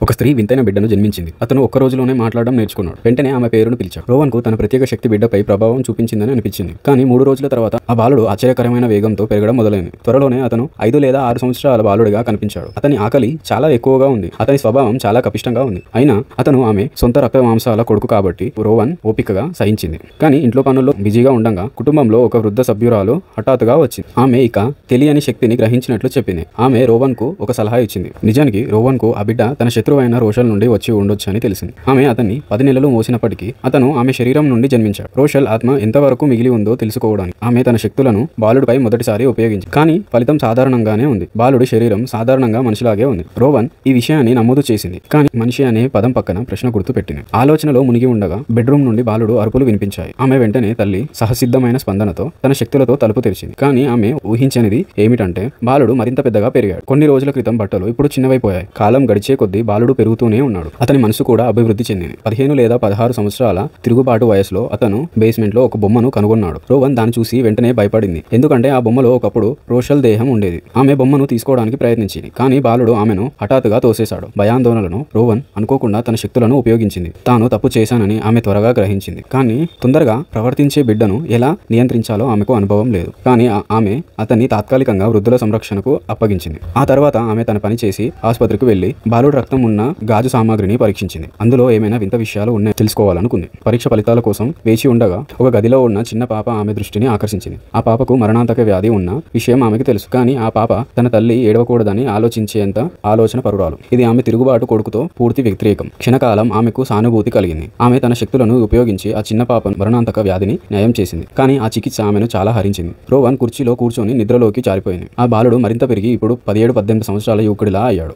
ఒక స్త్రీ వింతైన బిడ్డను జన్మించింది. అతను ఒక్క రోజులోనే మాట్లాడడం నేర్చుకున్నాడు. వెంటనే ఆమె పేరును పిలిచాడు. రోవన్కు తన ప్రత్యేక శక్తి బిడ్డపై ప్రభావం చూపించిందని అనిపించింది. కానీ 3 రోజుల తర్వాత ఆ బాలుడు ఆశ్చర్యకరమైన వేగంతో పెరగడం మొదలైంది. త్వరలోనే అతను 5 లేదా 6 సంవత్సరాల బాలుడిగా కనిపించాడు. అతని ఆకలి చాలా ఎక్కువగా ఉంది. అతని స్వభావం చాలా కపిష్టంగా ఉంది. అయినా అతను ఆమె సొంత రక్త మాంసాల కొడుకు కాబట్టి రోవన్ ఓపికగా సహించింది. కానీ ఇంట్లో పనుల్లో బిజీగా ఉండగా కుటుంబంలో ఒక వృద్ధ సభ్యురాలు హఠాత్తుగా వచ్చింది. ఆమె ఇక తెలియని శక్తిని గ్రహించినట్లు చెప్పింది. ఆమె రోవన్కు ఒక సలహా ఇచ్చింది. నిజానికి రోవన్కు ఆ బిడ్డ తన శత్రువైన రోషల్ నుండి వచ్చి ఉండొచ్చని తెలిసింది. ఆమె అతన్ని 10 నెలలు మోసినప్పటికీ అతను ఆమె శరీరం నుండి జన్మించాడు. రోషల్ ఆత్మ ఎంతవరకు మిగిలి ఉందో తెలుసుకోవడానికి ఆమె తన శక్తులను బాలుడిపై మొదటిసారి ఉపయోగించింది. కానీ ఫలితం సాధారణంగానే ఉంది. బాలుడి శరీరం సాధారణంగా మనిషిలాగే ఉంది. రోవన్ ఈ విషయాన్ని నమోదు చేసింది. కానీ మనిషి అనే పదం పక్కన ప్రశ్న గుర్తు పెట్టింది. ఆలోచనలో మునిగి ఉండగా బెడ్రూమ్ నుండి బాలుడు అరుపులు వినిపించాయి. ఆమె వెంటనే తల్లి సహసిద్ధమైన స్పందనతో తన శక్తులతో తలుపు తెరిచింది. కానీ ఆమె ఊహించనిది ఏమిటంటే బాలుడు మరింత పెద్దగా పెరిగాడు. కొన్ని రోజుల క్రితం బట్టలు ఇప్పుడు చిన్నవైపోయాయి. కాలం గడిచే కొద్దీ బాలుడు పెరుగుతూనే ఉన్నాడు. అతని మనసు కూడా అభివృద్ధి చెందింది. 15 లేదా 16 సంవత్సరాల తిరుగుబాటు వయసులో అతను బేస్మెంట్ లో ఒక బొమ్మను కనుగొన్నాడు. రోవన్ దాన్ని చూసి వెంటనే భయపడింది. ఎందుకంటే ఆ బొమ్మలో ఒకప్పుడు రోషల్ దేహం ఉండేది. ఆమె బొమ్మను తీసుకోవడానికి ప్రయత్నించింది. కానీ బాలుడు ఆమెను హఠాత్తుగా తోసేశాడు. భయాందోళనలో రోవన్ అనుకోకుండా తన శక్తులను ఉపయోగించింది. తాను తప్పు చేశానని ఆమె త్వరగా గ్రహించింది. కానీ తొందరగా ప్రవర్తించే బిడ్డను ఎలా నియంత్రించాలో ఆమెకు అనుభవం లేదు. కానీ ఆమె అతన్ని తాత్కాలికంగా వృద్ధుల సంరక్షణకు అప్పగించింది. ఆ తర్వాత ఆమె తన పని చేసి ఆసుపత్రికి వెళ్లి బాలుడు రక్తం ఉన్న గాజు సామాగ్రిని పరీక్షించింది. అందులో ఏమైనా వింత విషయాలు ఉన్నాయో తెలుసుకోవాలనుకుంది. పరీక్ష ఫలితాల కోసం వేచి ఉండగా ఒక గదిలో ఉన్న చిన్న పాప ఆమె దృష్టిని ఆకర్షించింది. ఆ పాపకు మరణాంతక వ్యాధి ఉన్న విషయం ఆమెకు తెలుసు. కానీ ఆ పాప తన తల్లి ఏడవకూడదని ఆలోచించేంత ఆలోచన పరురాలు. ఇది ఆమె తిరుగుబాటు కొడుకుతో పూర్తి వ్యతిరేకం. క్షణకాలం ఆమెకు సానుభూతి కలిగింది. ఆమె తన శక్తులను ఉపయోగించి ఆ చిన్న పాప మరణాంతక వ్యాధిని నయం చేసింది. కానీ ఆ చికిత్స ఆమెను చాలా హరించింది. రోవన్ కుర్చీలో కూర్చొని నిద్రలోకి జారిపోయింది. ఆ బాలుడు మరింత పెరిగి ఇప్పుడు 17-18 సంవత్సరాల యువకుడిలా అయ్యాడు.